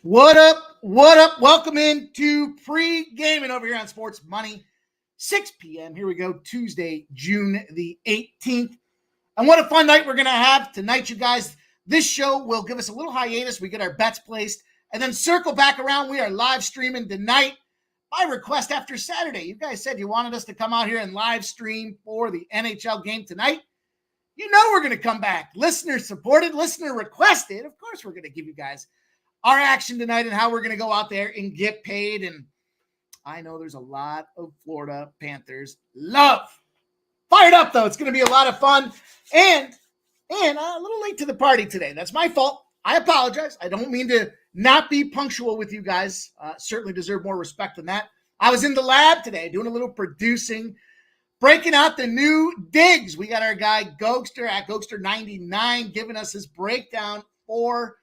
What up? What up? Welcome into Pregaming over here on Sports Money. 6 p.m. Here we go, Tuesday, June the 18th. And what a fun night we're going to have tonight, you guys. This show will give us a little hiatus. We get our bets placed and then circle back around. We are live streaming tonight by request after Saturday. You guys said you wanted us to come out here and live stream for the NHL game tonight. You know we're going to come back. Listener supported, listener requested. Of course, we're going to give you guys our action tonight and how we're going to go out there and get paid. And I know there's a lot of Florida Panthers love. Fired up, though. It's going to be a lot of fun. And a little late to the party today. That's my fault. I apologize. I don't mean to not be punctual with you guys. Certainly deserve more respect than that. I was in the lab today doing a little producing, breaking out the new digs. We got our guy Gokster at Gokster99 giving us his breakdown for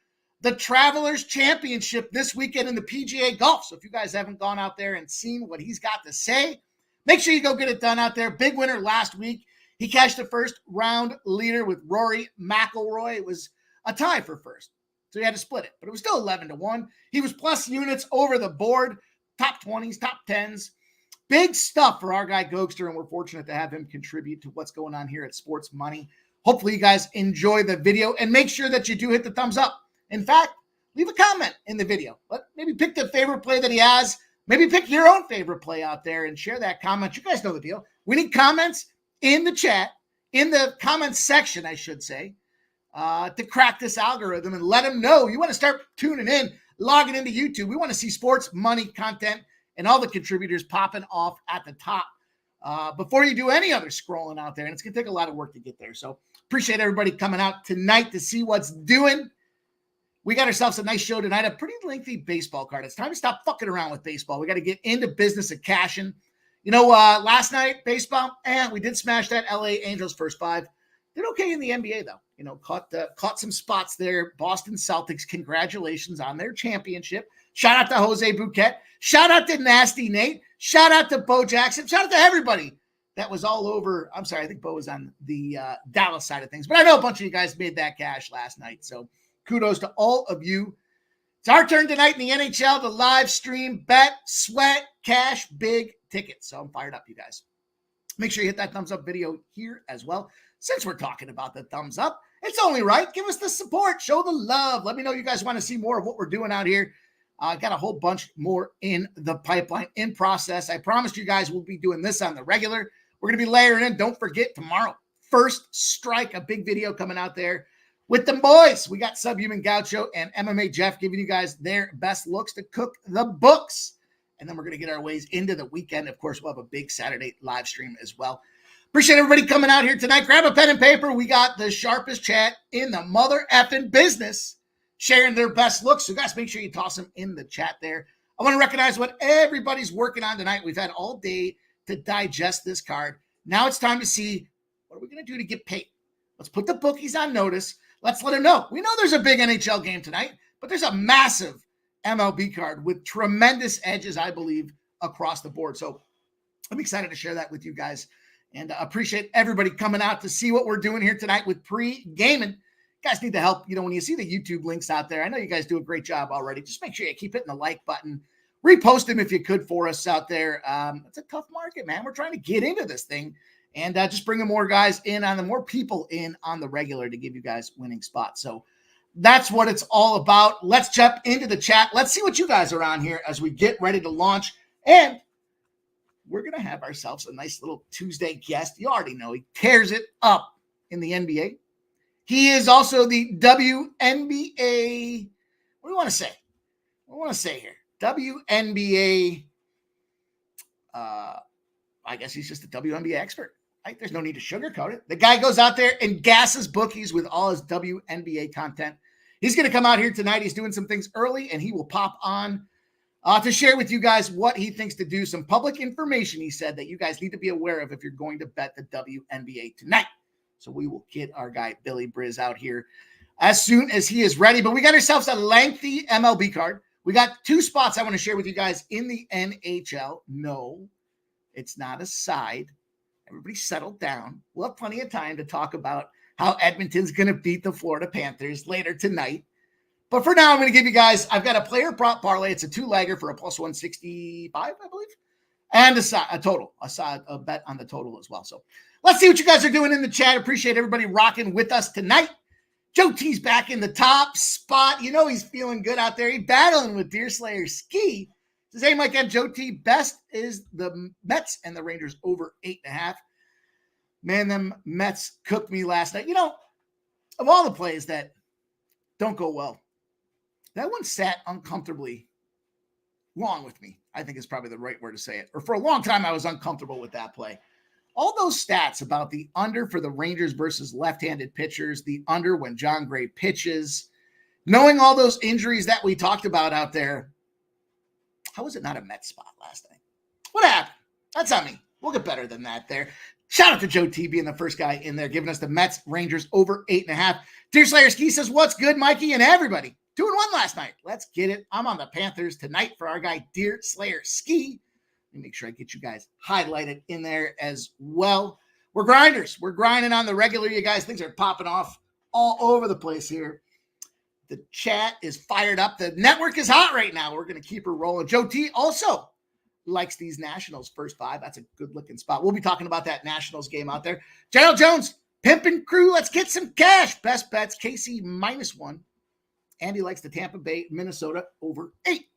the Travelers Championship this weekend in the PGA Golf. So if you guys haven't gone out there and seen what he's got to say, make sure you go get it done out there. Big winner last week. He cashed the first round leader with Rory McIlroy. It was a tie for first, so he had to split it, but it was still 11-1. He was plus units over the board, top 20s, top 10s. Big stuff for our guy Gokster, and we're fortunate to have him contribute to what's going on here at Sports Money. Hopefully you guys enjoy the video, and make sure that you do hit the thumbs up. In fact, leave a comment in the video. Maybe pick the favorite play that he has. Maybe pick your own favorite play out there and share that comment. You guys know the deal. We need comments in the chat, in the comments section, I should say, to crack this algorithm and let them know you want to start tuning in, logging into YouTube. We want to see Sports Money content and all the contributors popping off at the top before you do any other scrolling out there. And it's going to take a lot of work to get there. So appreciate everybody coming out tonight to see what's doing. We got ourselves a nice show tonight, a pretty lengthy baseball card. It's time to stop fucking around with baseball. We got to get into business of cashing. You know, last night, baseball, we did smash that LA Angels first five. Did okay in the NBA, though. You know, caught some spots there. Boston Celtics, congratulations on their championship. Shout out to Jose Bouquet. Shout out to Nasty Nate. Shout out to Bo Jackson. Shout out to everybody that was all over. I'm sorry, I think Bo was on the Dallas side of things. But I know a bunch of you guys made that cash last night, so kudos to all of you. It's our turn tonight in the NHL to live stream, bet, sweat, cash, big tickets. So I'm fired up, you guys. Make sure you hit that thumbs up video here as well. Since we're talking about the thumbs up, it's only right. Give us the support. Show the love. Let me know you guys want to see more of what we're doing out here. Got a whole bunch more in the pipeline, in process. I promised you guys we'll be doing this on the regular. We're going to be layering in. Don't forget tomorrow, First Strike, a big video coming out there with the boys. We got Subhuman Gaucho and MMA Jeff giving you guys their best looks to cook the books. And then we're going to get our ways into the weekend. Of course, we'll have a big Saturday live stream as well. Appreciate everybody coming out here tonight. Grab a pen and paper. We got the sharpest chat in the mother effing business sharing their best looks. So guys, make sure you toss them in the chat there. I want to recognize what everybody's working on tonight. We've had all day to digest this card. Now it's time to see what are we going to do to get paid. Let's put the bookies on notice. Let's let them know. We know there's a big NHL game tonight, but there's a massive MLB card with tremendous edges, I believe, across the board. So I'm excited to share that with you guys and appreciate everybody coming out to see what we're doing here tonight with Pre-Gaming. Guys need the help. You know, when you see the YouTube links out there, I know you guys do a great job already. Just make sure you keep hitting the like button. Repost them if you could for us out there. It's a tough market, man. We're trying to get into this thing. And just bringing more guys in on the more people in on the regular to give you guys winning spots. So that's what it's all about. Let's jump into the chat. Let's see what you guys are on here as we get ready to launch. And we're going to have ourselves a nice little Tuesday guest. You already know he tears it up in the NBA. He is also the WNBA. What do you want to say? What do you want to say here? WNBA. I guess he's just a WNBA expert. Right? There's no need to sugarcoat it. The guy goes out there and gasses bookies with all his WNBA content. He's going to come out here tonight. He's doing some things early, and he will pop on to share with you guys what he thinks to do. Some public information, he said, that you guys need to be aware of if you're going to bet the WNBA tonight. So we will get our guy Billy Briz out here as soon as he is ready. But we got ourselves a lengthy MLB card. We got two spots I want to share with you guys in the NHL. No, it's not a side. Everybody settle down. We'll have plenty of time to talk about how Edmonton's going to beat the Florida Panthers later tonight. But for now, I'm going to give you guys, I've got a player prop parlay. It's a two-legger for a plus 165, I believe. And a bet on the total as well. So let's see what you guys are doing in the chat. Appreciate everybody rocking with us tonight. Joe T's back in the top spot. You know he's feeling good out there. He's battling with Deerslayer Ski. Says, hey, Mike and Joe T, best is the Mets and the Rangers over 8.5. Man, them Mets cooked me last night. You know, of all the plays that don't go well, that one sat uncomfortably long with me, I think is probably the right word to say it. Or for a long time, I was uncomfortable with that play. All those stats about the under for the Rangers versus left-handed pitchers, the under when John Gray pitches, knowing all those injuries that we talked about out there, how was it not a Mets spot last night? What happened? That's on me. We'll get better than that there. Shout out to Joe T being the first guy in there, giving us the Mets Rangers over 8.5. Deerslayer Ski says, what's good, Mikey and everybody? 2-1 last night. Let's get it. I'm on the Panthers tonight for our guy Deerslayer Ski. Let me make sure I get you guys highlighted in there as well. We're grinders. We're grinding on the regular, you guys. Things are popping off all over the place here. The chat is fired up. The network is hot right now. We're going to keep her rolling. Joe T also likes these Nationals first five. That's a good-looking spot. We'll be talking about that Nationals game out there. Gerald Jones, Pimpin' Crew, let's get some cash. Best bets, KC -1. Andy likes the Tampa Bay, Minnesota over 8.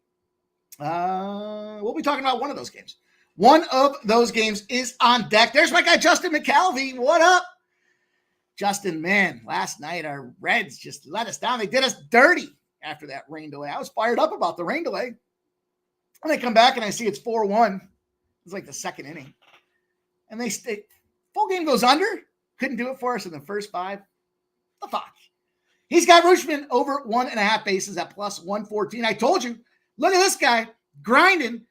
We'll be talking about one of those games. One of those games is on deck. There's my guy, Justin McCalvey. What up? Justin, man, last night our Reds just let us down. They did us dirty after that rain delay. I was fired up about the rain delay. And I come back and I see it's 4-1. It's like the second inning. And they stay. Full game goes under. Couldn't do it for us in the first 5. The fuck? He's got Rutschman over 1.5 bases at plus 114. I told you. Look at this guy grinding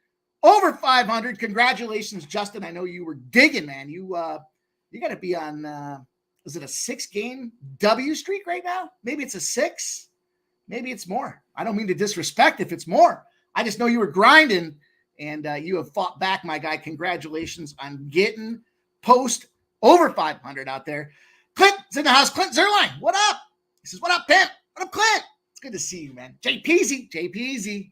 over 500. Congratulations, Justin. I know you were digging, man. You got to be on, is it a 6-game W streak right now? Maybe it's a 6. Maybe it's more. I don't mean to disrespect if it's more. I just know you were grinding, and you have fought back, my guy. Congratulations on getting post over 500 out there. Clint's in the house. Clint Zerline, what up? He says, what up, Pimp? What up, Clint? It's good to see you, man. Jay Peasy. I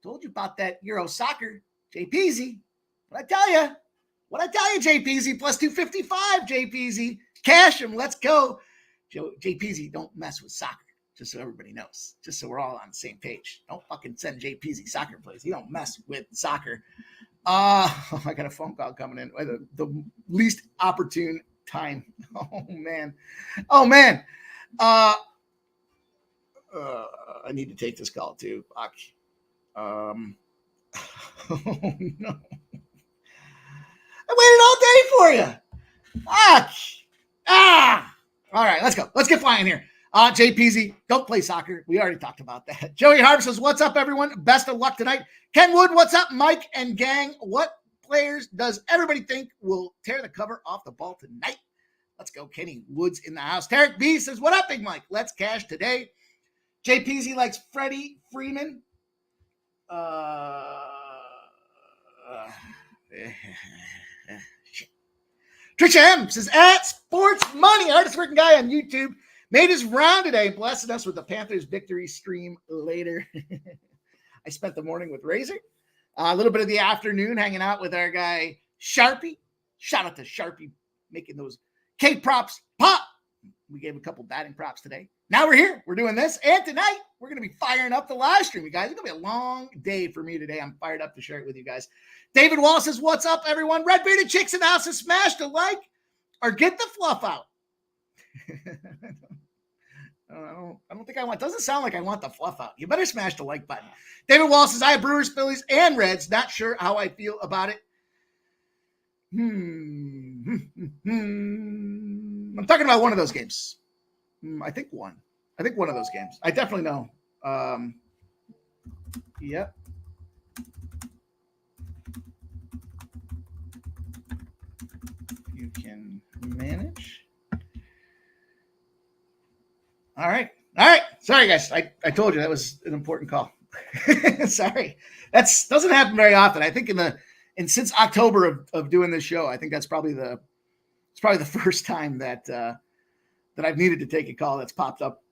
told you about that Euro soccer. Jay Peasy. What I tell you, Jay Peasy, plus 255, Jay Peasy. Cash him. Let's go. Jay Peasy, don't mess with soccer. Just so everybody knows, just so we're all on the same page. Don't fucking send Jay Peasy soccer plays. He don't mess with soccer. I got a phone call coming in at the least opportune time. Oh man. I need to take this call too. Fuck. Oh no. I waited all day for you. Fuck. All right, let's go. Let's get flying here. Jay Peasy, don't play soccer. We already talked about that. Joey Harp says, what's up, everyone? Best of luck tonight. Ken Wood, what's up, Mike and gang? What players does everybody think will tear the cover off the ball tonight? Let's go, Kenny Woods in the house. Tarek B says, what up, Big Mike? Let's cash today. Jay Peasy likes Freddie Freeman. Trisha M says, at Sports Money, hardest working guy on YouTube. Made his round today, blessing us with the Panthers victory stream later. I spent the morning with Razor. A little bit of the afternoon hanging out with our guy, Sharpie. Shout out to Sharpie making those K-props pop. We gave a couple batting props today. Now we're here. We're doing this. And tonight, we're going to be firing up the live stream, you guys. It's going to be a long day for me today. I'm fired up to share it with you guys. David Wall says, what's up, everyone? Red Bearded Chicks in the house. Smash the like or get the fluff out. I don't think I want. Doesn't sound like I want the fluff out. You better smash the like button. David Wall says, I have Brewers, Phillies, and Reds. Not sure how I feel about it. I'm talking about one of those games. I think one of those games. I definitely know. Yep. You can manage. All right. Sorry, guys. I told you that was an important call. Sorry. That's doesn't happen very often. I think since October of doing this show, I think that's probably the first time that I've needed to take a call that's popped up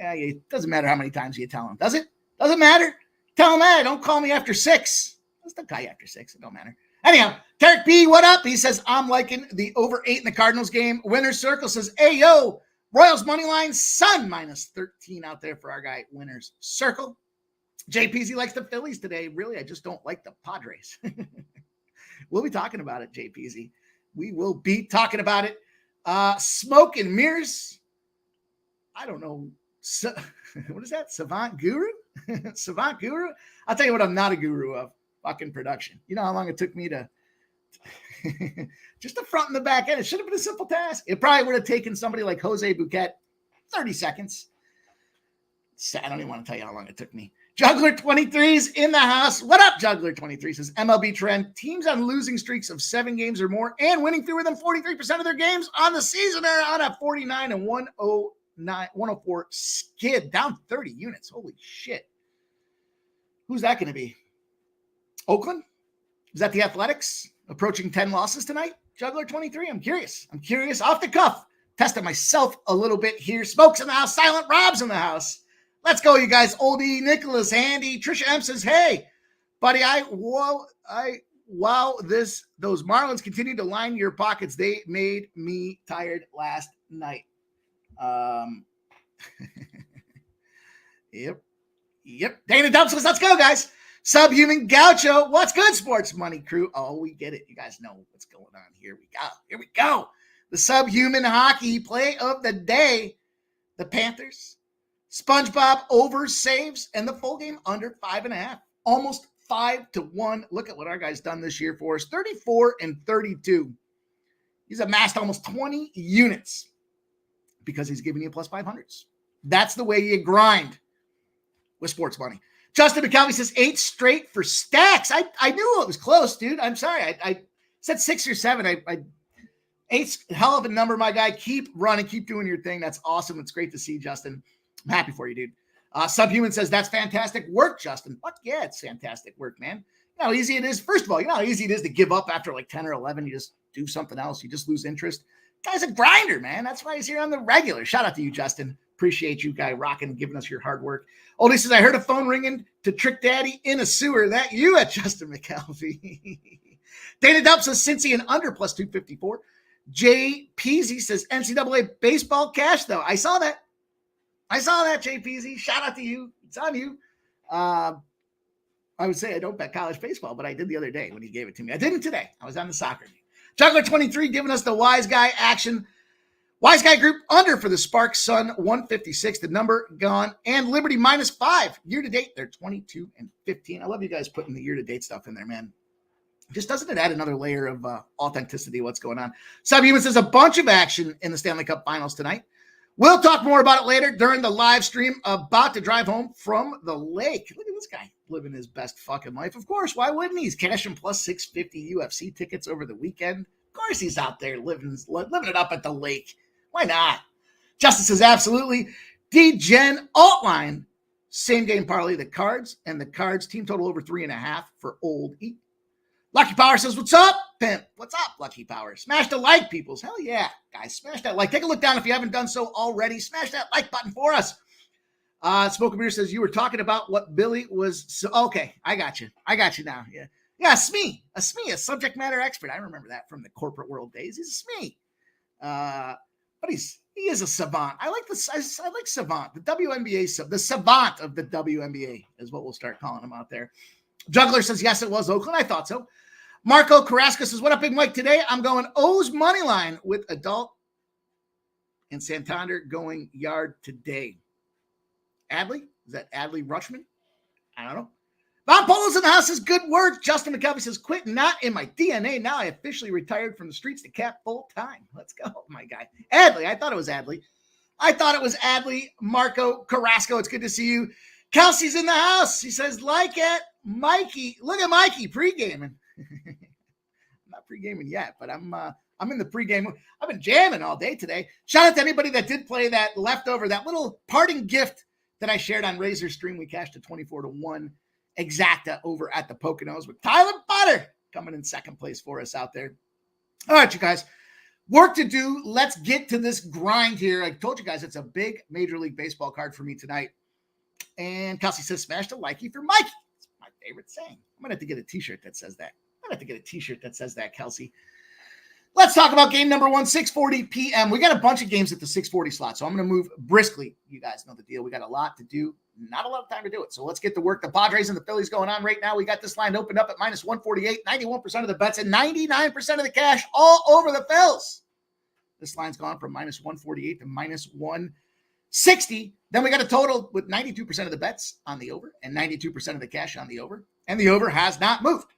It doesn't matter how many times you tell him, does it? Doesn't matter. Tell him, hey, don't call me after 6. That's the guy after 6. It don't matter. Anyhow, Tarek B, what up? He says, I'm liking the over 8 in the Cardinals game. Winner's Circle says, hey, yo, Royals money line, Sun -13 out there for our guy, Winner's Circle. JPZ likes the Phillies today. Really, I just don't like the Padres. We'll be talking about it, JPZ. We will be talking about it. Smoke and Mirrors. I don't know. What is that? Savant Guru? Savant Guru? I'll tell you what I'm not a guru of. Fucking production. You know how long it took me to just the front and the back end. It should have been a simple task. It probably would have taken somebody like Jose Bouquet 30 seconds. I don't even want to tell you how long it took me. Juggler 23's in the house. What up, Juggler 23? Says MLB trend. Teams on losing streaks of 7 games or more and winning fewer than 43% of their games on the season are on a 49 and 104 skid. Down 30 units. Holy shit. Who's that going to be? Oakland? Is that the Athletics? Approaching 10 losses tonight? Juggler 23? I'm curious. Off the cuff. Tested myself a little bit here. Smoke's in the house. Silent Rob's in the house. Let's go, you guys. Oldie, Nicholas, Handy. Trisha M says, hey, buddy, those Marlins continue to line your pockets. They made me tired last night. Yep. Dana Dub says, let's go, guys. Subhuman Gaucho. What's good, Sports Money Crew? Oh, we get it. You guys know what's going on. Here we go. The Subhuman Hockey play of the day. The Panthers. SpongeBob over saves and the full game under 5.5. Almost 5-1. Look at what our guy's done this year for us. 34 and 32. He's amassed almost 20 units because he's giving you plus 500s. That's the way you grind with sports money. Justin McCalvey says 8 straight for stacks. I knew it was close, dude. I'm sorry. I said 6 or 7. 8's a hell of a number, my guy. Keep running. Keep doing your thing. That's awesome. It's great to see, Justin. I'm happy for you, dude. Subhuman says, that's fantastic work, Justin. Fuck yeah, it's fantastic work, man. You know how easy it is? First of all, you know how easy it is to give up after like 10 or 11. You just do something else. You just lose interest. Guy's a grinder, man. That's why he's here on the regular. Shout out to you, Justin. Appreciate you, guy, rocking and giving us your hard work. Oldie says, I heard a phone ringing to Trick Daddy in a sewer. That you at Justin McCalvey. Dana Dub says, Cincy and under plus 254. Jay Peasy says, NCAA baseball cash, though. I saw that, Jay Peasy. Shout out to you. It's on you. I would say I don't bet college baseball, but I did the other day when he gave it to me. I didn't today. I was on the soccer game. Juggler 23 giving us the Wise Guy action. Wise Guy Group under for the Sparks Sun 156. The number gone. And Liberty -5. Year to date, they're 22 and 15. I love you guys putting the year to date stuff in there, man. Just doesn't it add another layer of authenticity of what's going on? Subhuman says a bunch of action in the Stanley Cup Finals tonight. We'll talk more about it later during the live stream. About to drive home from the lake. Look at this guy living his best fucking life. Of course, why wouldn't he? He's cashing plus 650 UFC tickets over the weekend. Of course he's out there living it up at the lake. Why not? Justice says absolutely. D-Gen Altline. Same game parlay, the Cards and the Cards team total over 3.5 for Old E. Lucky Power says, what's up, pimp? What's up, Lucky Power? Smash the like, peoples. Hell yeah, guys. Smash that like. Take a look down if you haven't done so already. Smash that like button for us. Smoke Beer says, you were talking about what Billy was. So, okay, I got you. now. Yeah, Smee. A subject matter expert. I remember that from the corporate world days. He's a Smee. But he is a savant. I like savant. The WNBA, the savant of the WNBA is what we'll start calling him out there. Juggler says, yes, it was Oakland. I thought so. Marco Carrasco says, what up, Big Mike? Today, I'm going O's money line with Adult and Santander going yard today. Adley? Is that Adley Rushman? I don't know. Bob Polo's in the house says, good work. Justin McCalvey says, quit not in my DNA. Now I officially retired from the streets to cap full time. Let's go, my guy. Adley. I thought it was Adley. Marco Carrasco, it's good to see you. Kelsey's in the house. He says, like it. Mikey, look at Mikey pre-gaming. I'm not pre-gaming yet, but I'm in the pre-game. I've been jamming all day today. Shout out to anybody that did play that leftover, that little parting gift that I shared on Razor's stream. We cashed a 24-1 exacta over at the Poconos with Tyler Butter coming in second place for us out there. All right, you guys. Work to do. Let's get to this grind here. I told you guys it's a big Major League Baseball card for me tonight. And Kelsey says, smash the likey for Mikey. It's my favorite saying. I'm going to have to get a t-shirt that says that. Kelsey. Let's talk about game number 1, 6:40 p.m. We got a bunch of games at the 6:40 slot, so I'm going to move briskly. You guys know the deal. We got a lot to do, not a lot of time to do it. So let's get to work. The Padres and the Phillies going on right now. We got this line opened up at minus 148, 91% of the bets and 99% of the cash all over the Phils. This line's gone from minus 148 to minus 160. Then we got a total with 92% of the bets on the over and 92% of the cash on the over. And the over has not moved.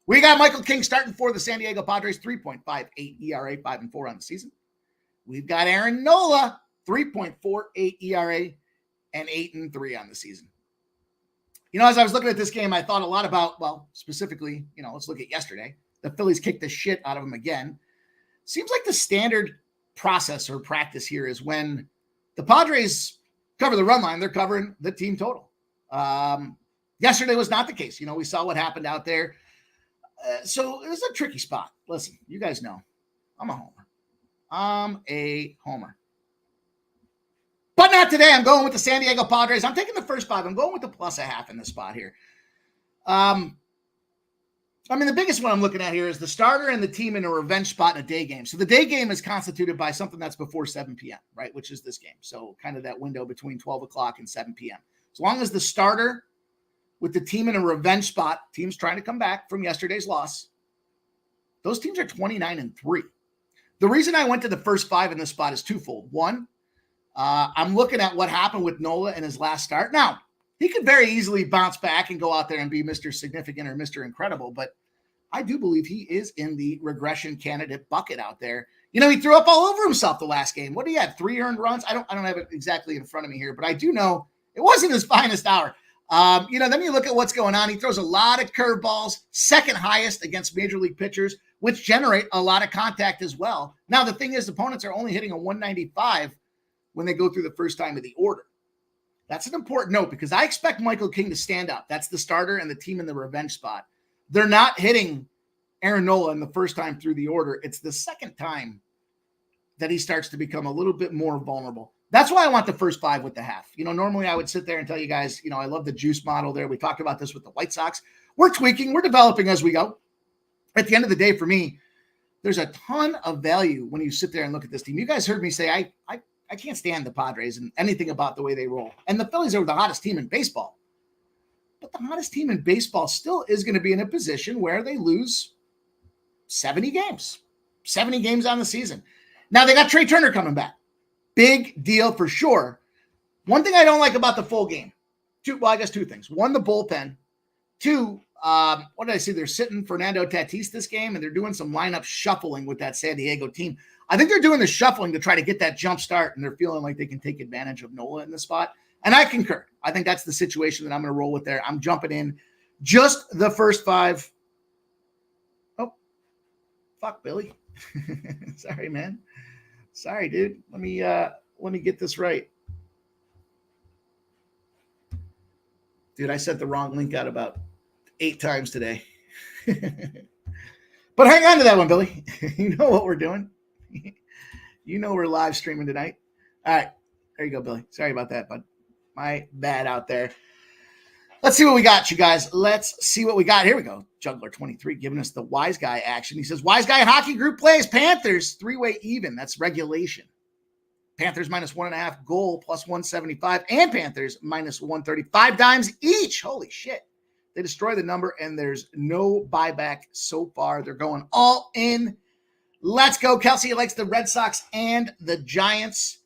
We got Michael King starting for the San Diego Padres, 3.58 ERA, 5-4 on the season. We've got Aaron Nola, 3.48 ERA and 8-3 on the season. You know, as I was looking at this game, I thought a lot about, well, specifically, you know, let's look at yesterday. The Phillies kicked the shit out of them again. Seems like the standard process or practice here is when the Padres cover the run line, they're covering the team total. Yesterday was not the case. You know, we saw what happened out there. So it was a tricky spot. Listen, you guys know I'm a homer. But not today. I'm going with the San Diego Padres. I'm taking the first 5. I'm going with the +0.5 in this spot here. I mean, the biggest one I'm looking at here is the starter and the team in a revenge spot in a day game. So the day game is constituted by something that's before 7 p.m., right, which is this game. So kind of that window between 12 o'clock and 7 p.m. As long as the starter with the team in a revenge spot, teams trying to come back from yesterday's loss, those teams are 29-3. The reason I went to the first 5 in this spot is twofold. One, I'm looking at what happened with Nola in his last start. Now, he could very easily bounce back and go out there and be Mr. Significant or Mr. Incredible, but I do believe he is in the regression candidate bucket out there. You know, he threw up all over himself the last game. What did he have? 3 earned runs? I don't have it exactly in front of me here, but I do know it wasn't his finest hour. You know, then you look at what's going on. He throws a lot of curveballs, second highest against major league pitchers, which generate a lot of contact as well. Now, the thing is, opponents are only hitting a 195 when they go through the first time of the order. That's an important note because I expect Michael King to stand up. That's the starter and the team in the revenge spot. They're not hitting Aaron Nola in the first time through the order. It's the second time that he starts to become a little bit more vulnerable. That's why I want the first 5 with the half. You know, normally I would sit there and tell you guys, you know, I love the juice model there. We talked about this with the White Sox. We're tweaking. We're developing as we go. At the end of the day, for me, there's a ton of value when you sit there and look at this team. You guys heard me say I can't stand the Padres and anything about the way they roll. And the Phillies are the hottest team in baseball. But the hottest team in baseball still is going to be in a position where they lose 70 games on the season. Now they got Trey Turner coming back. Big deal for sure. One thing I don't like about the full game, two things. One, the bullpen. 2, what did I see? They're sitting Fernando Tatis this game, and they're doing some lineup shuffling with that San Diego team. I think they're doing the shuffling to try to get that jump start, and they're feeling like they can take advantage of Nola in the spot. And I concur. I think that's the situation that I'm going to roll with there. I'm jumping in just the first 5. Oh, fuck, Billy. Sorry, man. Sorry, dude. Let me get this right. Dude, I sent the wrong link out about 8 times today. But hang on to that one, Billy. You know what we're doing. You know we're live streaming tonight. All right. There you go, Billy. Sorry about that, bud. My bad out there. Let's see what we got, you guys. Let's see what we got. Here we go. Juggler 23 giving us the wise guy action. He says, wise guy hockey group plays Panthers 3-way even. That's regulation. Panthers -1.5 goal +175 and Panthers -130. 5 dimes each. Holy shit. They destroy the number and there's no buyback so far. They're going all in. Let's go. Kelsey likes the Red Sox and the Giants.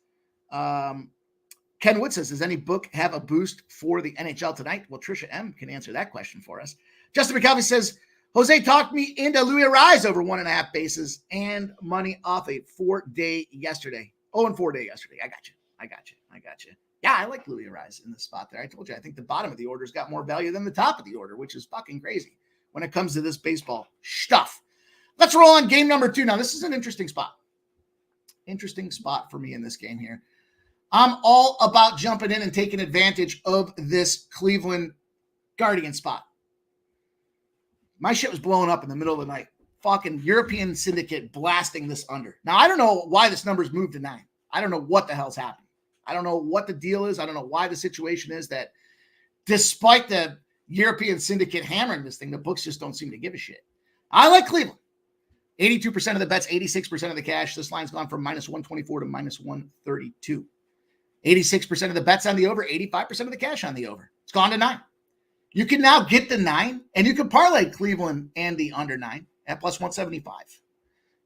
Ken Wood says, does any book have a boost for the NHL tonight? Well, Trisha M can answer that question for us. Justin McKelvey says, Jose talked me into Louis Arise over 1.5 bases and money off a 4-day yesterday. 0-4 day yesterday. I got you. Yeah, I like Louis Arise in the spot there. I told you, I think the bottom of the order's got more value than the top of the order, which is fucking crazy when it comes to this baseball stuff. Let's roll on game number 2. Now, this is an interesting spot. Interesting spot for me in this game here. I'm all about jumping in and taking advantage of this Cleveland Guardian spot. My shit was blowing up in the middle of the night. fucking European syndicate blasting this under. Now, I don't know why this number's moved to 9. I don't know what the hell's happening. I don't know what the deal is. I don't know why the situation is that despite the European syndicate hammering this thing, the books just don't seem to give a shit. I like Cleveland. 82% of the bets, 86% of the cash. This line's gone from minus 124 to minus 132. 86% of the bets on the over, 85% of the cash on the over. It's gone to 9. You can now get the 9, and you can parlay Cleveland and the under 9 at plus 175.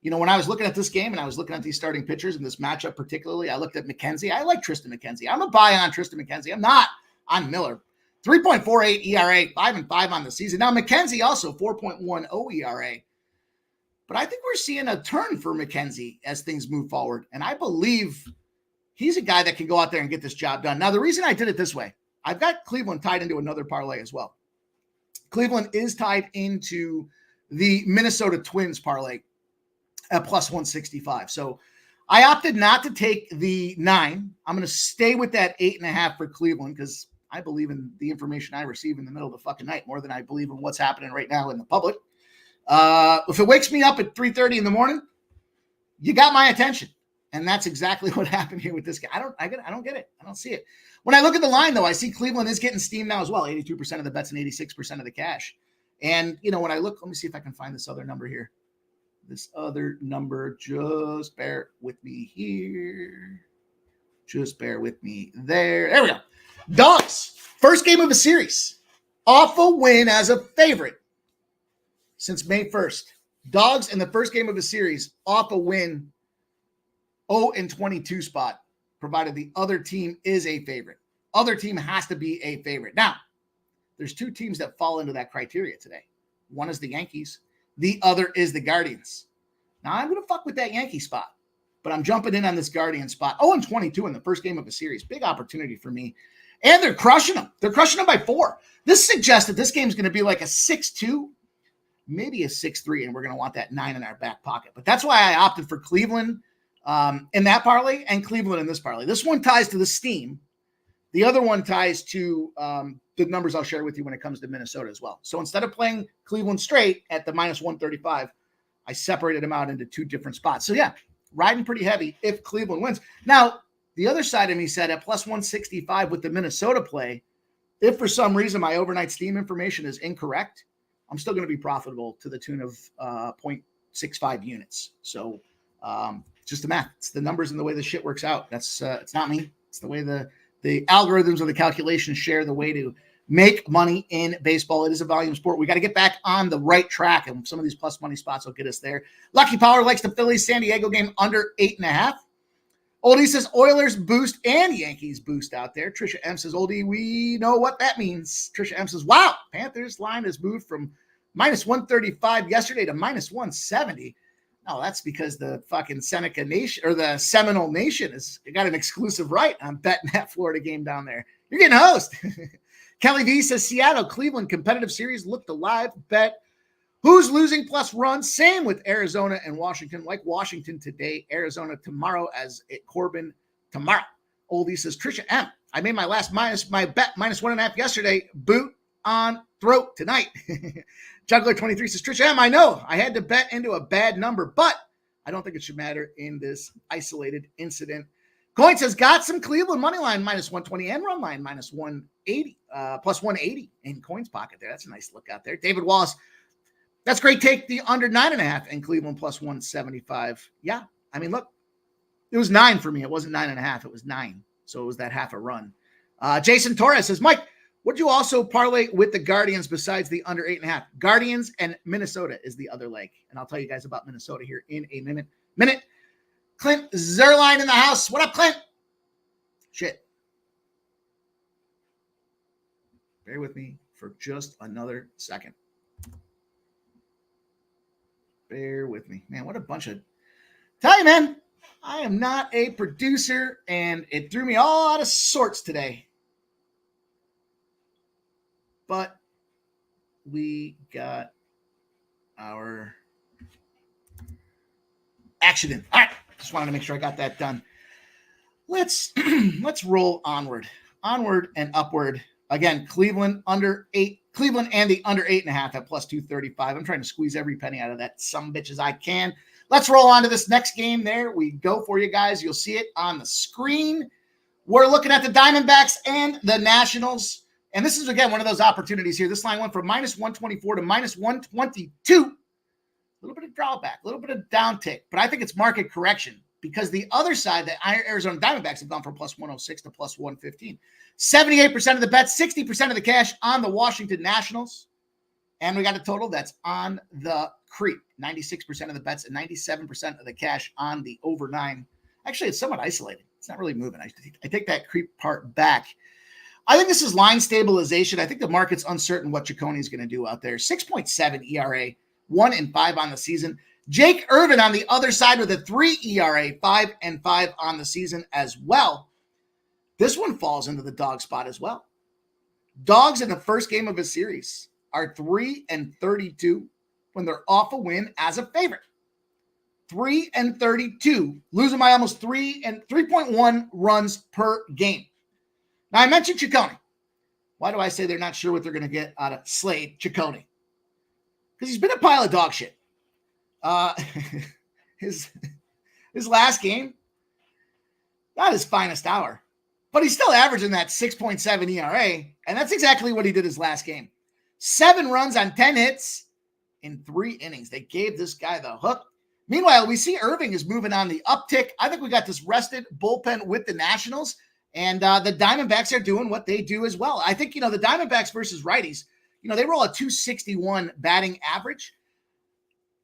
You know, when I was looking at this game and I was looking at these starting pitchers in this matchup particularly, I looked at McKenzie. I like Tristan McKenzie. I'm a buy on Tristan McKenzie. I'm not on Miller. 3.48 ERA, 5-5 on the season. Now, McKenzie also 4.10 ERA. But I think we're seeing a turn for McKenzie as things move forward. And I believe he's a guy that can go out there and get this job done. Now, the reason I did it this way, I've got Cleveland tied into another parlay as well. Cleveland is tied into the Minnesota Twins parlay at plus 165. So I opted not to take the 9. I'm going to stay with that 8.5 for Cleveland because I believe in the information I receive in the middle of the fucking night more than I believe in what's happening right now in the public. If it wakes me up at 3:30 in the morning, you got my attention. And that's exactly what happened here with this guy. I don't get it. I don't see it. When I look at the line, though, I see Cleveland is getting steam now as well. 82% of the bets and 86% of the cash. And, you know, when I look, let me see if I can find this other number here. This other number, just bear with me here. Just bear with me there. There we go. Dogs, first game of a series. Off a win as a favorite since May 1st. Dogs in the first game of a series off a win 0-22 spot, provided the other team is a favorite. Other team has to be a favorite. Now, there's 2 teams that fall into that criteria today. One is the Yankees. The other is the Guardians. Now, I'm going to fuck with that Yankee spot, but I'm jumping in on this Guardian spot. 0-22 in the first game of a series. Big opportunity for me. And they're crushing them. They're crushing them by 4. This suggests that this game is going to be like a 6-2, maybe a 6-3, and we're going to want that 9 in our back pocket. But that's why I opted for Cleveland in that parlay and Cleveland in this parlay. This one ties to the steam. The other one ties to the numbers I'll share with you when it comes to Minnesota as well. So instead of playing Cleveland straight at the minus 135, I separated them out into 2 different spots. So yeah, riding pretty heavy if Cleveland wins. Now, the other side of me said at plus 165 with the Minnesota play, if for some reason my overnight steam information is incorrect, I'm still going to be profitable to the tune of 0.65 units. So just the math. It's the numbers and the way the shit works out. That's it's not me. It's the way the algorithms or the calculations share the way to make money in baseball. It is a volume sport. We got to get back on the right track, and some of these plus money spots will get us there. Lucky Power likes the Phillies San Diego game under 8.5. Oldie says Oilers boost and Yankees boost out there. Trisha M says, Oldie, we know what that means. Trisha M says, wow, Panthers line has moved from minus 135 yesterday to minus 170. No, that's because the fucking Seneca Nation or the Seminole Nation has got an exclusive right on betting that Florida game down there. You're getting host. Kelly V says Seattle, Cleveland competitive series looked alive. Bet who's losing plus runs. Same with Arizona and Washington. Like Washington today, Arizona tomorrow as at Corbin tomorrow. Oldie says Trisha M. I made my bet minus 1.5 yesterday. Boot on throat tonight. Juggler 23 says, Trisha M, I know I had to bet into a bad number, but I don't think it should matter in this isolated incident. Coin says, got some Cleveland money line minus 120 and run line minus 180, plus 180 in Coin's pocket there. That's a nice look out there. David Wallace, that's great. Take the under 9.5 and Cleveland plus 175. Yeah. I mean, look, it was 9 for me. It wasn't 9.5. It was 9. So it was that half a run. Jason Torres says, Mike, would you also parlay with the Guardians besides the under 8.5? Guardians and Minnesota is the other leg. And I'll tell you guys about Minnesota here in a minute. Clint Zerline in the house. What up, Clint? Shit. Bear with me for just another second. Bear with me. Man, what a bunch of... Tell you, man, I am not a producer, and it threw me all out of sorts today. But we got our action in. All right. Just wanted to make sure I got that done. Let's roll onward and upward. Again, Cleveland and the under 8.5 at plus 235. I'm trying to squeeze every penny out of that sumbitch as I can. Let's roll on to this next game. There we go for you guys. You'll see it on the screen. We're looking at the Diamondbacks and the Nationals. And this is, again, one of those opportunities here. This line went from minus 124 to minus 122. A little bit of drawback, a little bit of downtick. But I think it's market correction because the other side, the Arizona Diamondbacks, have gone from plus 106 to plus 115. 78% of the bets, 60% of the cash on the Washington Nationals. And we got a total that's on the creep. 96% of the bets and 97% of the cash on the over 9. Actually, it's somewhat isolated. It's not really moving. I take that creep part back. I think this is line stabilization. I think the market's uncertain what Ciccone is going to do out there. 6.7 ERA, 1-5 on the season. Jake Irvin on the other side with a 3 ERA, 5-5 on the season as well. This one falls into the dog spot as well. Dogs in the first game of a series are 3-32 when they're off a win as a favorite. 3-32, losing by almost 3.1 runs per game. Now, I mentioned Ciccone. Why do I say they're not sure what they're going to get out of Slade Ciccone? Because he's been a pile of dog shit. His last game, not his finest hour, but he's still averaging that 6.7 ERA, and that's exactly what he did his last game. 7 runs on 10 hits in 3 innings. They gave this guy the hook. Meanwhile, we see Irving is moving on the uptick. I think we got this rested bullpen with the Nationals, and the Diamondbacks are doing what they do as well. I think, the Diamondbacks versus righties, they roll a 261 batting average.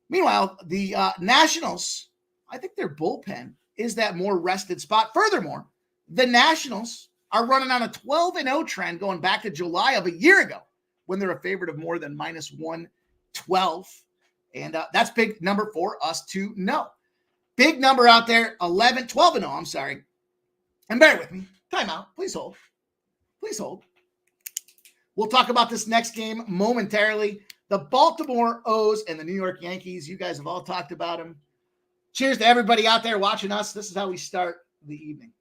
Meanwhile, the Nationals, I think their bullpen is that more rested spot. Furthermore, the Nationals are running on a 12-0 trend going back to July of a year ago when they're a favorite of more than minus 112. And that's big number for us to know. Big number out there, 12-0, I'm sorry. And bear with me. Timeout. Please hold. Please hold. We'll talk about this next game momentarily. The Baltimore O's and the New York Yankees. You guys have all talked about them. Cheers to everybody out there watching us. This is how we start the evening.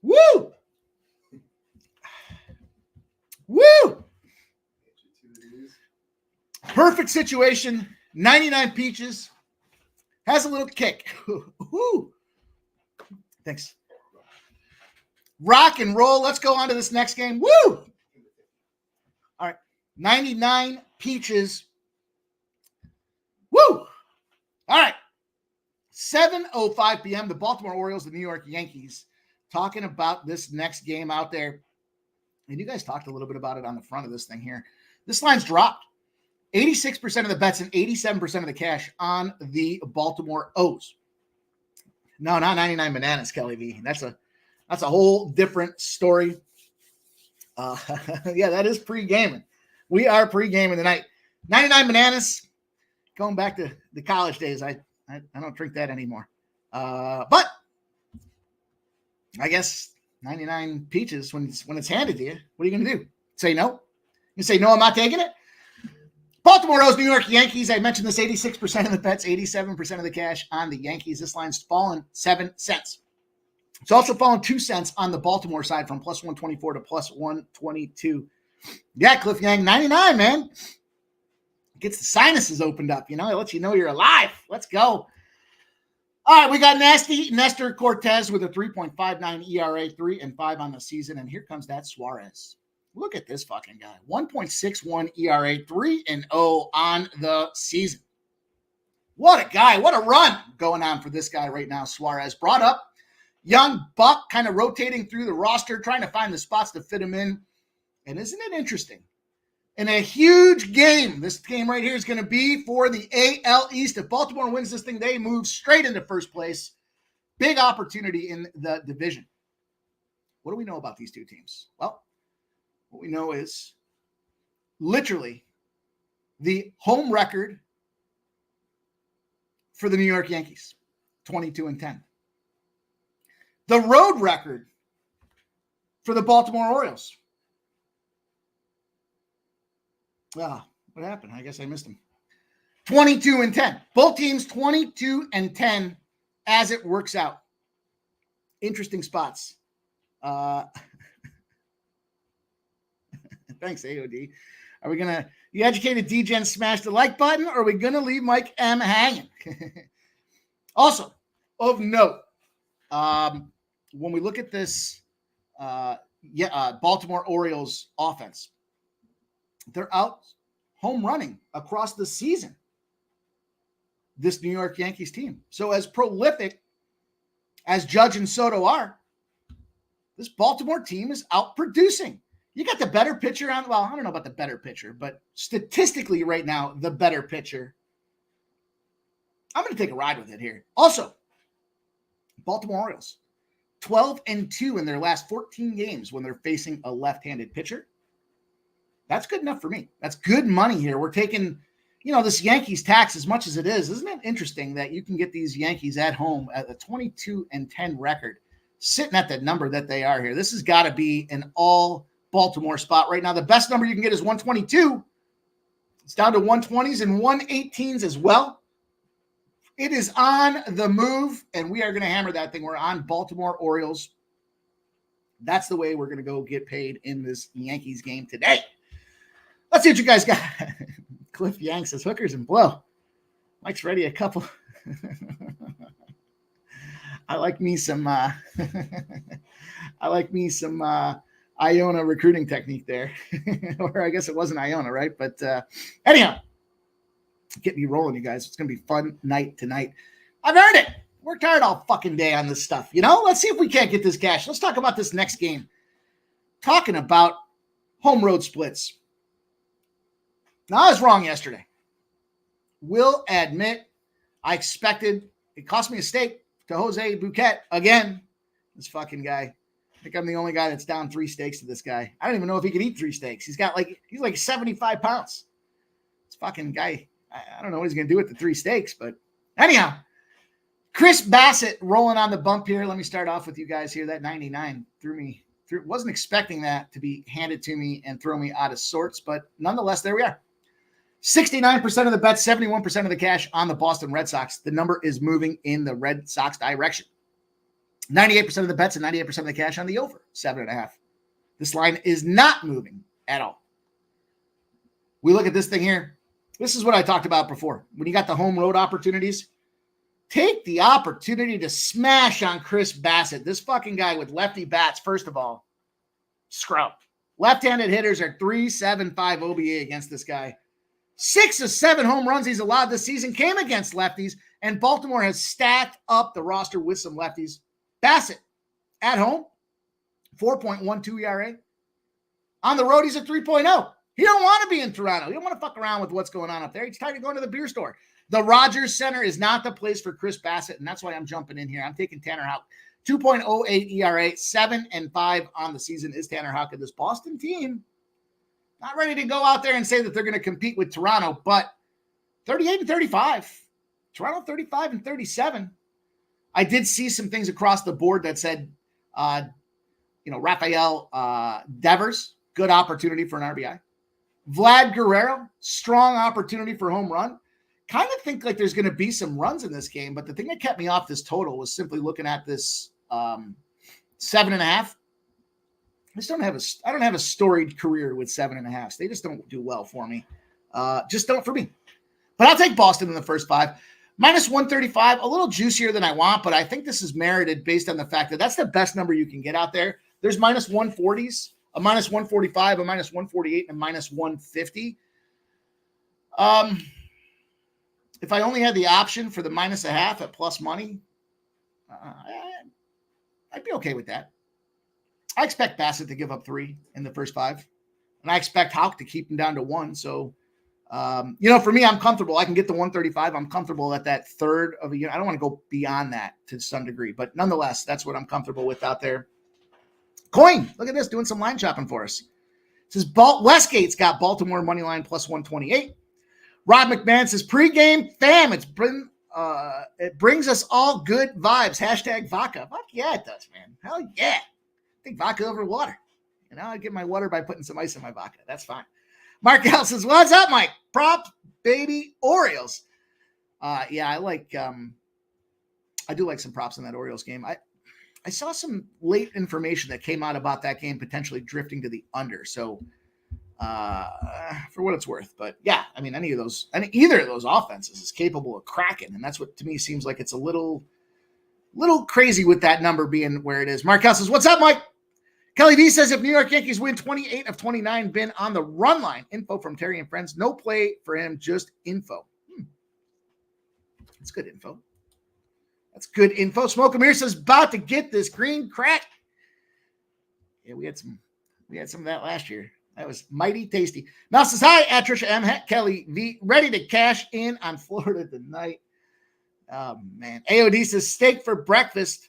Woo! Woo! Perfect situation. 99 peaches. Has a little kick. Woo! Thanks. Rock and roll. Let's go on to this next game. Woo! All right. 99 peaches. Woo! All right. 7:05 p.m. The Baltimore Orioles, the New York Yankees. Talking about this next game out there. And you guys talked a little bit about it on the front of this thing here. This line's dropped. 86% of the bets and 87% of the cash on the Baltimore O's. No, not 99 bananas, Kelly V. That's a whole different story. Yeah, that is pre-gaming. We are pre-gaming tonight. 99 bananas. Going back to the college days, I don't drink that anymore. But I guess 99 peaches when it's handed to you. What are you going to do? Say no? You say, no, I'm not taking it? Baltimore O's, New York Yankees. I mentioned this, 86% of the bets, 87% of the cash on the Yankees. This line's fallen 7 cents. It's also fallen 2 cents on the Baltimore side from plus 124 to plus 122. Yeah, Cliff Yang, 99, man. Gets the sinuses opened up, It lets you know you're alive. Let's go. All right, we got nasty Nestor Cortez with a 3.59 ERA, 3-5 on the season. And here comes that Suarez. Look at this fucking guy. 1.61 ERA, 3-0 on the season. What a guy. What a run going on for this guy right now. Suarez brought up. Young buck kind of rotating through the roster, trying to find the spots to fit him in. And isn't it interesting? In a huge game, this game right here is going to be for the AL East. If Baltimore wins this thing, they move straight into first place. Big opportunity in the division. What do we know about these two teams? Well, what we know is literally the home record for the New York Yankees, 22-10. The road record for the Baltimore Orioles. What happened? I guess I missed him. 22-10. Both teams 22-10 as it works out. Interesting spots. Thanks, AOD. Are we going to, you educated D-Gen, smash the like button, or are we going to leave Mike M hanging? Also, of note, when we look at this Baltimore Orioles offense, they're out home running across the season, this New York Yankees team. So as prolific as Judge and Soto are, this Baltimore team is out producing. You got the better pitcher on, well, I don't know about the better pitcher, but statistically right now, the better pitcher. I'm going to take a ride with it here. Also, Baltimore Orioles, 12-2 in their last 14 games when they're facing a left-handed pitcher. That's good enough for me. That's good money here. We're taking, this Yankees tax as much as it is. Isn't it interesting that you can get these Yankees at home at a 22-10 record, sitting at the number that they are here? This has got to be an all Baltimore spot right now. The best number you can get is 122. It's down to 120s and 118s as well. It is on the move, and we are going to hammer that thing. We're on Baltimore Orioles. That's the way we're going to go get paid in this Yankees game today. Let's see what you guys got. Cliff Yank says hookers and blow. Mike's ready a couple. I like me some Iona recruiting technique there. Or I guess it wasn't Iona, right? But anyhow, get me rolling, you guys. It's going to be a fun night tonight. I've earned it. Worked hard all fucking day on this stuff. Let's see if we can't get this cash. Let's talk about this next game. Talking about home road splits. Now, I was wrong yesterday. Will admit I expected, it cost me a steak to Jose Bouquet again. This fucking guy. I think I'm the only guy that's down 3 steaks to this guy. I don't even know if he could eat 3 steaks. He's like 75 pounds. This fucking guy, I don't know what he's going to do with the 3 steaks, but anyhow, Chris Bassett rolling on the bump here. Let me start off with you guys here. That 99 threw me. Wasn't expecting that to be handed to me and throw me out of sorts, but nonetheless, there we are. 69% of the bets, 71% of the cash on the Boston Red Sox. The number is moving in the Red Sox direction. 98% of the bets and 98% of the cash on the over, 7.5. This line is not moving at all. We look at this thing here. This is what I talked about before. When you got the home road opportunities, take the opportunity to smash on Chris Bassett. This fucking guy with lefty bats, first of all, scrub. Left-handed hitters are 3.75 OBA against this guy. 6 of 7 home runs he's allowed this season came against lefties, and Baltimore has stacked up the roster with some lefties. Bassett, at home, 4.12 ERA. On the road, he's at 3.0. He don't want to be in Toronto. He don't want to fuck around with what's going on up there. He's tired of going to the beer store. The Rogers Center is not the place for Chris Bassett, and that's why I'm jumping in here. I'm taking Tanner Houck. 2.08 ERA, 7-5 on the season is Tanner Houck. And this Boston team, not ready to go out there and say that they're going to compete with Toronto, but 38-35. Toronto 35-37. I did see some things across the board that said, Rafael Devers, good opportunity for an RBI. Vlad Guerrero, strong opportunity for home run. Kind of think like there's going to be some runs in this game, but the thing that kept me off this total was simply looking at this 7.5. I don't have a storied career with 7.5. They just don't do well for me. Just don't for me. But I'll take Boston in the first 5. Minus 135, a little juicier than I want, but I think this is merited based on the fact that that's the best number you can get out there. There's minus 140s, a minus 145, a minus 148, and a minus 150. If I only had the option for the minus a half at plus money, I'd be okay with that. I expect Bassett to give up 3 in the first 5, and I expect Houck to keep him down to 1. So, for me, I'm comfortable. I can get the 135. I'm comfortable at that third of a unit. I don't want to go beyond that to some degree, but nonetheless, that's what I'm comfortable with out there. Coin, look at this, doing some line chopping for us. It says Westgate's got Baltimore money line plus 128. Rob McMahon says pregame fam. It brings us all good vibes. Hashtag vodka. Fuck yeah, it does, man. Hell yeah. I think vodka over water. I get my water by putting some ice in my vodka. That's fine. Mark L says, what's up, Mike? Prop, baby, Orioles. Yeah, I do like some props in that Orioles game. I saw some late information that came out about that game potentially drifting to the under. So for what it's worth, but yeah, I mean, either of those offenses is capable of cracking. And that's what to me seems like it's a little crazy with that number being where it is. Markel says, what's up, Mike? Kelly V says, if New York Yankees win 28 of 29, been on the run line. Info from Terry and friends. No play for him, just info. That's good info. That's good info. Smoke Amir says, about to get this green crack. Yeah, we had some of that last year. That was mighty tasty. Now says, hi, at Trisha M. Kelly V. Ready to cash in on Florida tonight. Oh, man. AOD says, steak for breakfast.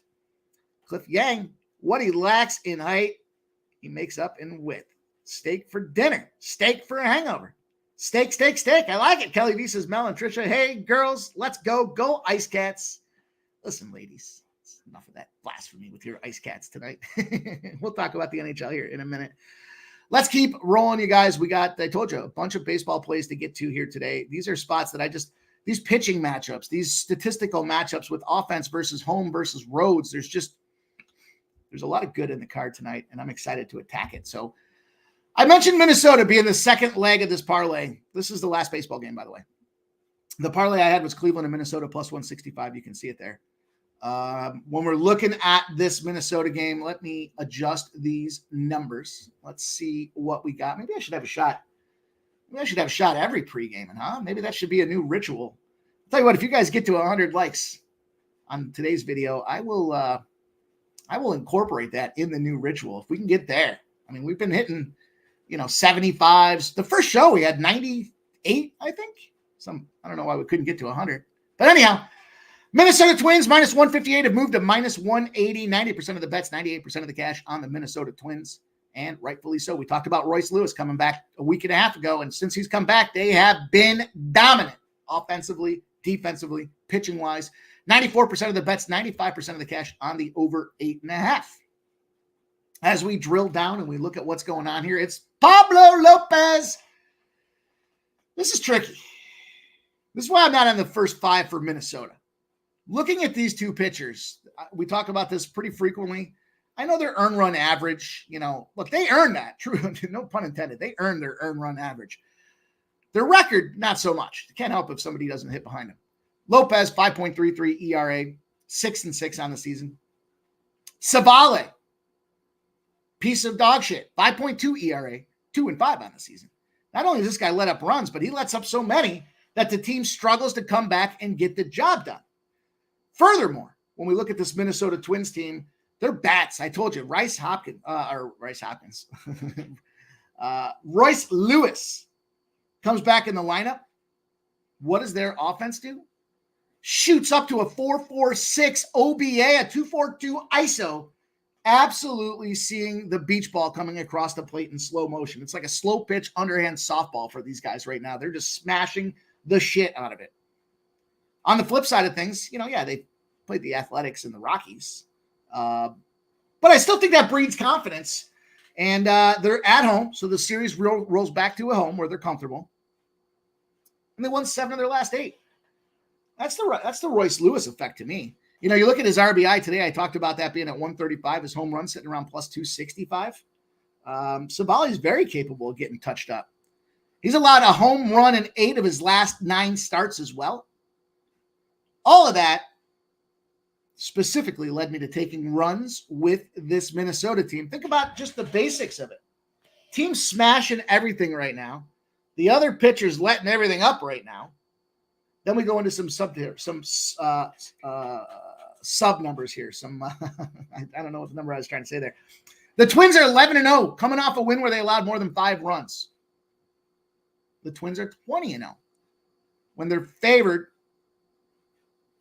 Cliff Yang, what he lacks in height, he makes up in width. Steak for dinner. Steak for a hangover. Steak. I like it. Kelly V says, Mel and Trisha, hey, girls, let's go. Go Ice Cats. Listen, ladies, enough of that blasphemy with your Ice Cats tonight. We'll talk about the NHL here in a minute. Let's keep rolling, you guys. I told you, a bunch of baseball plays to get to here today. These are spots that these pitching matchups, these statistical matchups with offense versus home versus roads. There's a lot of good in the card tonight, and I'm excited to attack it. So I mentioned Minnesota being the second leg of this parlay. This is the last baseball game, by the way. The parlay I had was Cleveland and Minnesota plus 165. You can see it there. When we're looking at this Minnesota game, let me adjust these numbers. Let's see what we got. Maybe I should have a shot. Maybe I should have a shot every pregame, huh? Maybe that should be a new ritual. I'll tell you what, if you guys get to 100 likes on today's video, I will incorporate that in the new ritual. If we can get there. I mean, we've been hitting, 75s. The first show we had 98, I think. I don't know why we couldn't get to 100. But anyhow, Minnesota Twins minus 158 have moved to minus 180. 90% of the bets, 98% of the cash on the Minnesota Twins, and rightfully so. We talked about Royce Lewis coming back a week and a half ago, and since he's come back, they have been dominant offensively, defensively, pitching-wise. 94% of the bets, 95% of the cash on the over 8.5. As we drill down and we look at what's going on here, it's Pablo Lopez. This is tricky. This is why I'm not on the first five for Minnesota. Looking at these two pitchers, we talk about this pretty frequently. I know their earn run average, look, they earned that. True, no pun intended. They earned their earn run average. Their record, not so much. Can't help if somebody doesn't hit behind them. Lopez, 5.33 ERA, 6-6 on the season. Savale, piece of dog shit, 5.2 ERA, 2-5 on the season. Not only does this guy let up runs, but he lets up so many that the team struggles to come back and get the job done. Furthermore, when we look at this Minnesota Twins team, their bats, I told you, Royce Lewis comes back in the lineup. What does their offense do? Shoots up to a 4.46 OBA, a 2.42 ISO, absolutely seeing the beach ball coming across the plate in slow motion. It's like a slow pitch underhand softball for these guys right now. They're just smashing the shit out of it. On the flip side of things, they played the Athletics and the Rockies. But I still think that breeds confidence. And they're at home, so the series rolls back to a home where they're comfortable. And they won 7 of their last 8. That's the Royce Lewis effect to me. You look at his RBI today. I talked about that being at 135. His home run sitting around plus 265. Savale is very capable of getting touched up. He's allowed a home run in 8 of his last 9 starts as well. All of that specifically led me to taking runs with this Minnesota team. Think about just the basics of it. Team's smashing everything right now. The other pitcher's letting everything up right now. Then we go into some sub numbers here. I don't know what the number I was trying to say there. The Twins are 11-0, coming off a win where they allowed more than 5 runs. The Twins are 20-0 when they're favored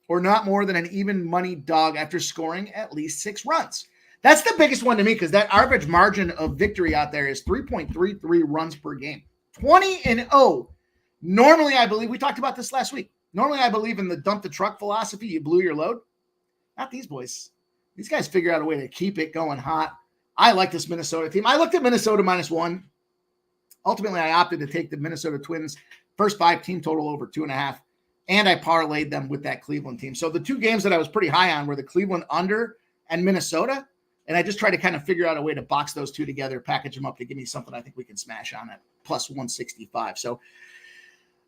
or not more than an even money dog after scoring at least 6 runs. That's the biggest one to me because that average margin of victory out there is 3.33 runs per game. 20-0. Normally, I believe, we talked about this last week. Normally, I believe in the dump the truck philosophy. You blew your load. Not these boys. These guys figure out a way to keep it going hot. I like this Minnesota team. I looked at Minnesota -1 ultimately I opted to take the Minnesota Twins first 5 team total over 2.5, and I parlayed them with that Cleveland team. So the 2 games that I was pretty high on were the Cleveland under and Minnesota, and I just tried to kind of figure out a way to box those 2 together, package them up to give me something I think we can smash on at plus 165. So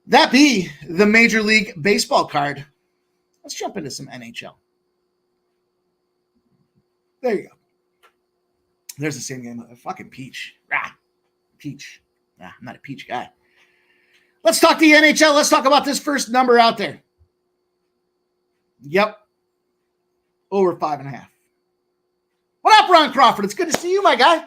that be the Major League Baseball card. Let's jump into some NHL. There you go. There's the same game. Fucking Peach. Peach. I'm not a Peach guy. Let's talk the NHL. Let's talk about this first number out there. Yep. Over 5.5. What up, Ron Crawford? It's good to see you, my guy.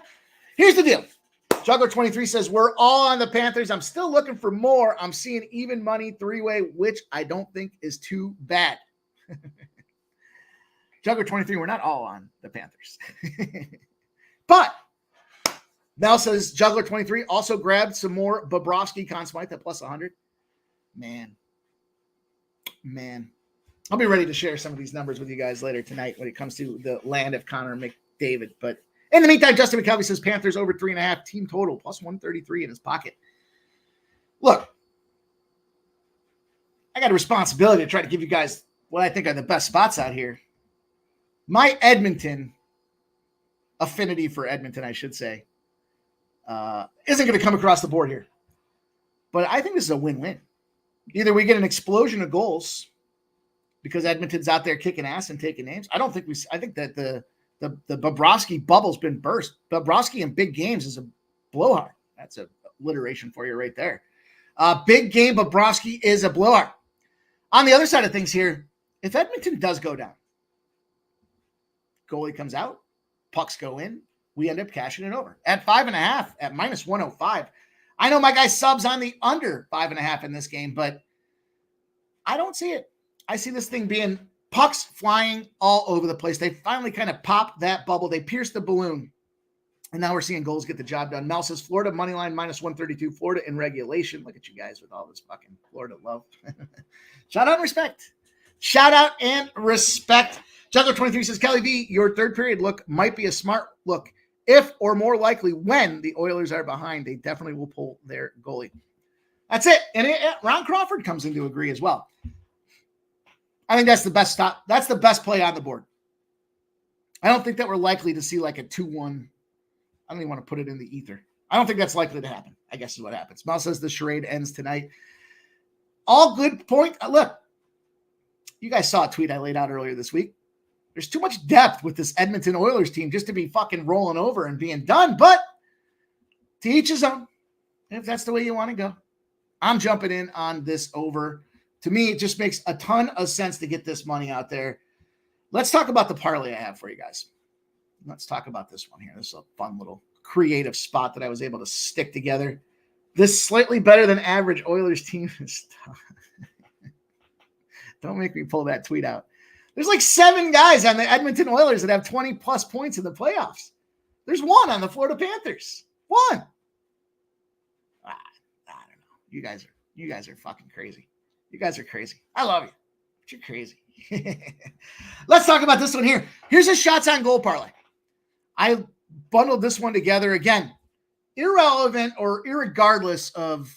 Here's the deal. Juggler23 says, we're all on the Panthers. I'm still looking for more. I'm seeing even money 3-way, which I don't think is too bad. Juggler23, we're not all on the Panthers. But Mel says, Juggler23 also grabbed some more Bobrovsky Conn Smythe at plus 100. Man. I'll be ready to share some of these numbers with you guys later tonight when it comes to the land of Connor McDavid. But in the meantime, Justin McKelvey says Panthers over 3.5 team total plus 133 in his pocket. Look, I got a responsibility to try to give you guys what I think are the best spots out here. My Edmonton affinity for Edmonton, I should say, isn't going to come across the board here. But I think this is a win-win. Either we get an explosion of goals because Edmonton's out there kicking ass and taking names. I think that the Bobrovsky bubble's been burst. Bobrovsky in big games is a blowhard. That's a alliteration for you right there. Big game Bobrovsky is a blowhard. On the other side of things here, if Edmonton does go down, goalie comes out, pucks go in, we end up cashing it over. At 5.5, at minus 105. I know my guy subs on the under 5.5 in this game, but I don't see it. I see this thing being pucks flying all over the place. They finally kind of popped that bubble. They pierced the balloon. And now we're seeing goals get the job done. Mel says Florida money line minus 132. Florida in regulation. Look at you guys with all this fucking Florida love. Shout out and respect. Shout out and respect. Juggler23 says, Kelly V, your third period look might be a smart look. If or more likely when the Oilers are behind, they definitely will pull their goalie. That's it. And Ron Crawford comes in to agree as well. I think that's the best stop. That's the best play on the board. I don't think that we're likely to see like a 2-1. I don't even want to put it in the ether. I don't think that's likely to happen, I guess is what happens. Mal says the charade ends tonight. All good point. Look, you guys saw a tweet I laid out earlier this week. There's too much depth with this Edmonton Oilers team just to be fucking rolling over and being done. But to each his own. If that's the way you want to go. I'm jumping in on this over. To me, it just makes a ton of sense to get this money out there. Let's talk about the parlay I have for you guys. Let's talk about this one here. This is a fun little creative spot that I was able to stick together. This slightly better than average Oilers team is tough. Don't make me pull that tweet out. There's like 7 guys on the Edmonton Oilers that have 20-plus points in the playoffs. There's 1 on the Florida Panthers. 1. I don't know. You guys are fucking crazy. You guys are crazy. I love you, but you're crazy. Let's talk about this one here. Here's a shots on goal parlay. I bundled this one together again. Irrelevant or irregardless of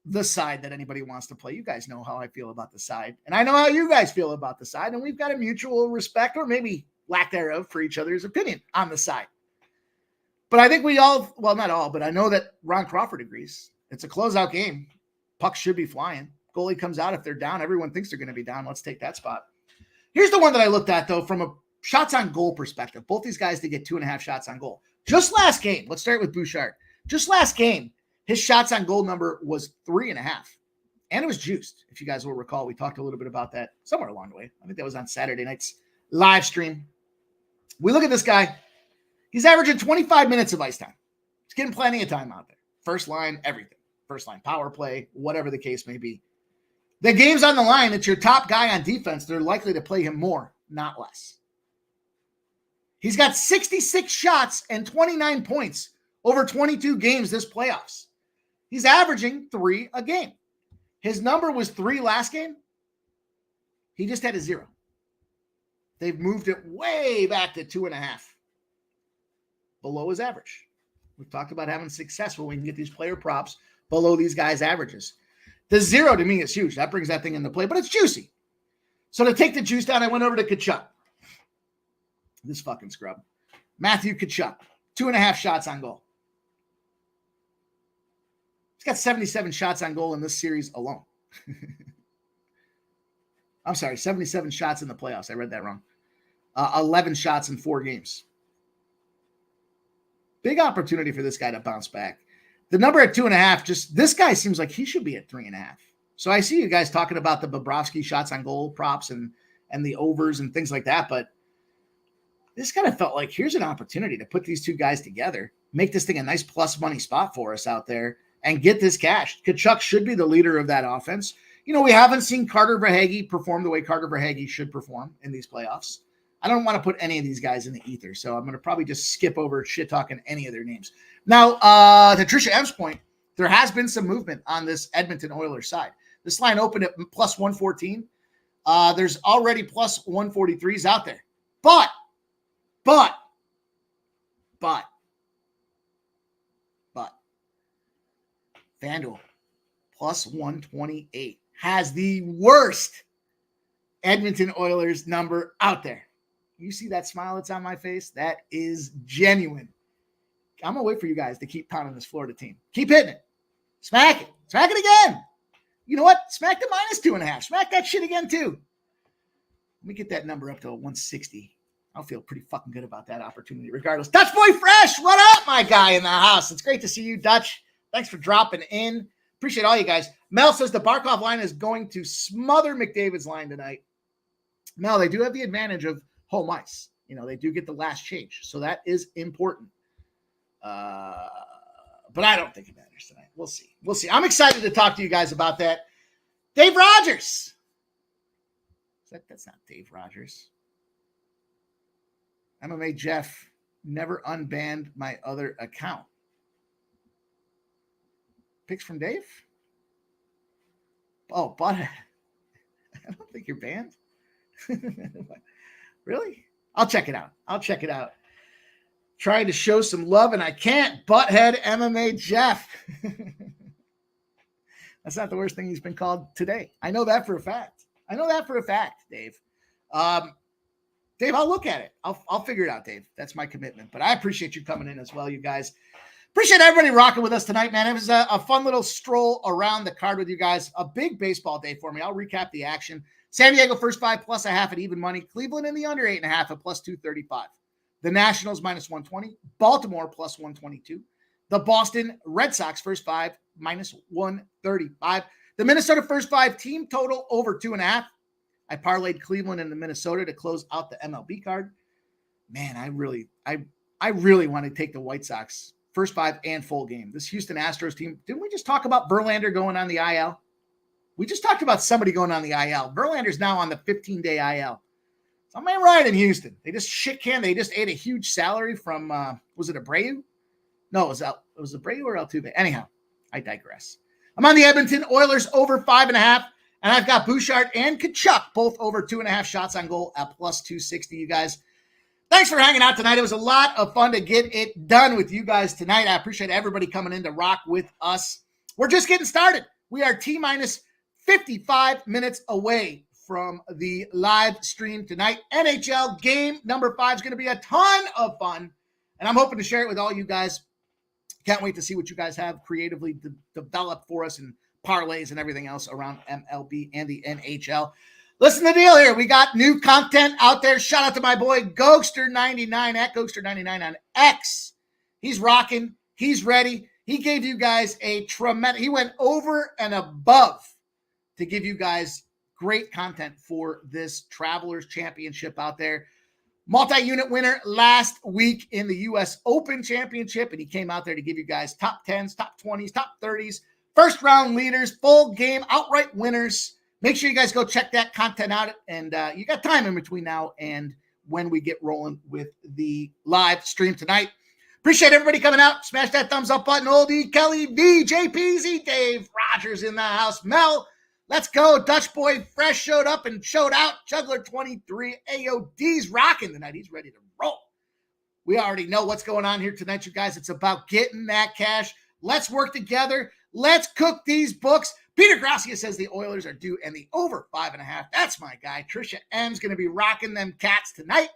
the side that anybody wants to play. You guys know how I feel about the side, and I know how you guys feel about the side, and we've got a mutual respect or maybe lack thereof for each other's opinion on the side. But I think we all, well, not all, but I know that Ron Crawford agrees. It's a closeout game. Pucks should be flying. Goalie comes out. If they're down, everyone thinks they're going to be down. Let's take that spot. Here's the one that I looked at, though, from a shots on goal perspective. Both these guys to get 2.5 shots on goal. Just last game, let's start with Bouchard. Just last game, his shots on goal number was 3.5. And it was juiced. If you guys will recall, we talked a little bit about that somewhere along the way. I think that was on Saturday night's live stream. We look at this guy. He's averaging 25 minutes of ice time. He's getting plenty of time out there. First line, everything. First line power play, whatever the case may be. The game's on the line. It's your top guy on defense. They're likely to play him more, not less. He's got 66 shots and 29 points over 22 games this playoffs. He's averaging 3 a game. His number was 3 last game. He just had a 0. They've moved it way back to 2.5. Below his average. We've talked about having success when we can get these player props below these guys' averages. The 0 to me is huge. That brings that thing into play, but it's juicy. So to take the juice down, I went over to Tkachuk. This fucking scrub. Matthew Tkachuk, 2.5 shots on goal. He's got 77 shots on goal in this series alone. I'm sorry, 77 shots in the playoffs. I read that wrong. 11 shots in 4 games. Big opportunity for this guy to bounce back. The number at 2.5, just this guy seems like he should be at 3.5. So I see you guys talking about the Bobrovsky shots on goal props and the overs and things like that, but this kind of felt like here's an opportunity to put these two guys together, make this thing a nice plus money spot for us out there, and get this cash. Tkachuk should be the leader of that offense. You know, we haven't seen Carter Verhaeghe perform the way Carter Verhaeghe should perform in these playoffs. I don't want to put any of these guys in the ether, so I'm going to probably just skip over shit talking any of their names. Now, to Trisha M's point, there has been some movement on this Edmonton Oilers side. This line opened at plus 114. There's already plus 143s out there. But, FanDuel plus 128 has the worst Edmonton Oilers number out there. You see that smile that's on my face? That is genuine. I'm going to wait for you guys to keep pounding this Florida team. Keep hitting it. Smack it. Smack it again. You know what? Smack the minus 2.5. Smack that shit again, too. Let me get that number up to 160. I'll feel pretty fucking good about that opportunity regardless. Dutch Boy Fresh, what up, my guy in the house? It's great to see you, Dutch. Thanks for dropping in. Appreciate all you guys. Mel says the Barkov line is going to smother McDavid's line tonight. Mel, they do have the advantage of home ice. You know, they do get the last change. So that is important. But I don't think it matters tonight. We'll see. We'll see. I'm excited to talk to you guys about that. Dave Rogers. That's not Dave Rogers. MMA Jeff never unbanned my other account. Picks from Dave? Oh, but I don't think you're banned. Really? I'll check it out. Trying to show some love, and I can't. Butthead MMA Jeff. That's not the worst thing he's been called today. I know that for a fact. Dave. Dave, I'll look at it. I'll figure it out, Dave. That's my commitment. But I appreciate you coming in as well, you guys. Appreciate everybody rocking with us tonight, man. It was a fun little stroll around the card with you guys. A big baseball day for me. I'll recap the action. San Diego first 5 plus a half at even money. Cleveland in the under 8.5 at plus 235. The Nationals minus 120. Baltimore plus 122. The Boston Red Sox first 5 minus 135. The Minnesota first 5 team total over 2.5. I parlayed Cleveland into Minnesota to close out the MLB card. Man, I really want to take the White Sox first 5 and full game. This Houston Astros team, didn't we just talk about Verlander going on the IL? We just talked about somebody going on the IL. Verlander's now on the 15-day IL. Something ain't right in Houston. They just shit can. They just ate a huge salary from, was it Abreu? No, it was Abreu or Altuve. Anyhow, I digress. I'm on the Edmonton Oilers over 5.5, and I've got Bouchard and Tkachuk both over 2.5 shots on goal at plus 260, you guys. Thanks for hanging out tonight. It was a lot of fun to get it done with you guys tonight. I appreciate everybody coming in to rock with us. We're just getting started. We are T-minus 55 minutes away from the live stream tonight. NHL game number 5 is going to be a ton of fun, and I'm hoping to share it with all you guys. Can't wait to see what you guys have creatively developed for us and parlays and everything else around MLB and the NHL. Listen to the deal here. We got new content out there. Shout out to my boy Gokster99 at Gokster99 on X. He's rocking. He's ready. He gave you guys he went over and above to give you guys great content for this Travelers Championship out there. Multi-unit winner last week in the U.S. Open Championship, and he came out there to give you guys top 10s, top 20s, top 30s, first round leaders, full game, outright winners. Make sure you guys go check that content out, and you got time in between now and when we get rolling with the live stream tonight. Appreciate everybody coming out. Smash that thumbs up button. Oldie, Kelly, V, JPZ, Dave, Rogers in the house. Mel, let's go. Dutch Boy Fresh showed up and showed out. Juggler 23, AOD's rocking tonight. He's ready to roll. We already know what's going on here tonight, you guys. It's about getting that cash. Let's work together. Let's cook these books. Peter Gracia says the Oilers are due and the over 5.5. That's my guy. Trisha M's going to be rocking them Cats tonight.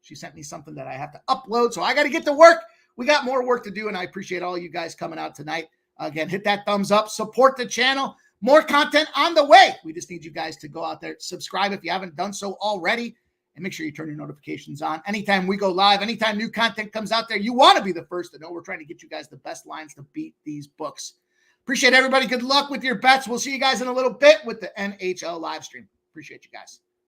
She sent me something that I have to upload, so I got to get to work. We got more work to do, and I appreciate all you guys coming out tonight. Again, hit that thumbs up. Support the channel. More content on the way. We just need you guys to go out there, subscribe if you haven't done so already, and make sure you turn your notifications on. Anytime we go live, anytime new content comes out there, you want to be the first to know. We're trying to get you guys the best lines to beat these books. Appreciate everybody. Good luck with your bets. We'll see you guys in a little bit with the NHL live stream. Appreciate you guys.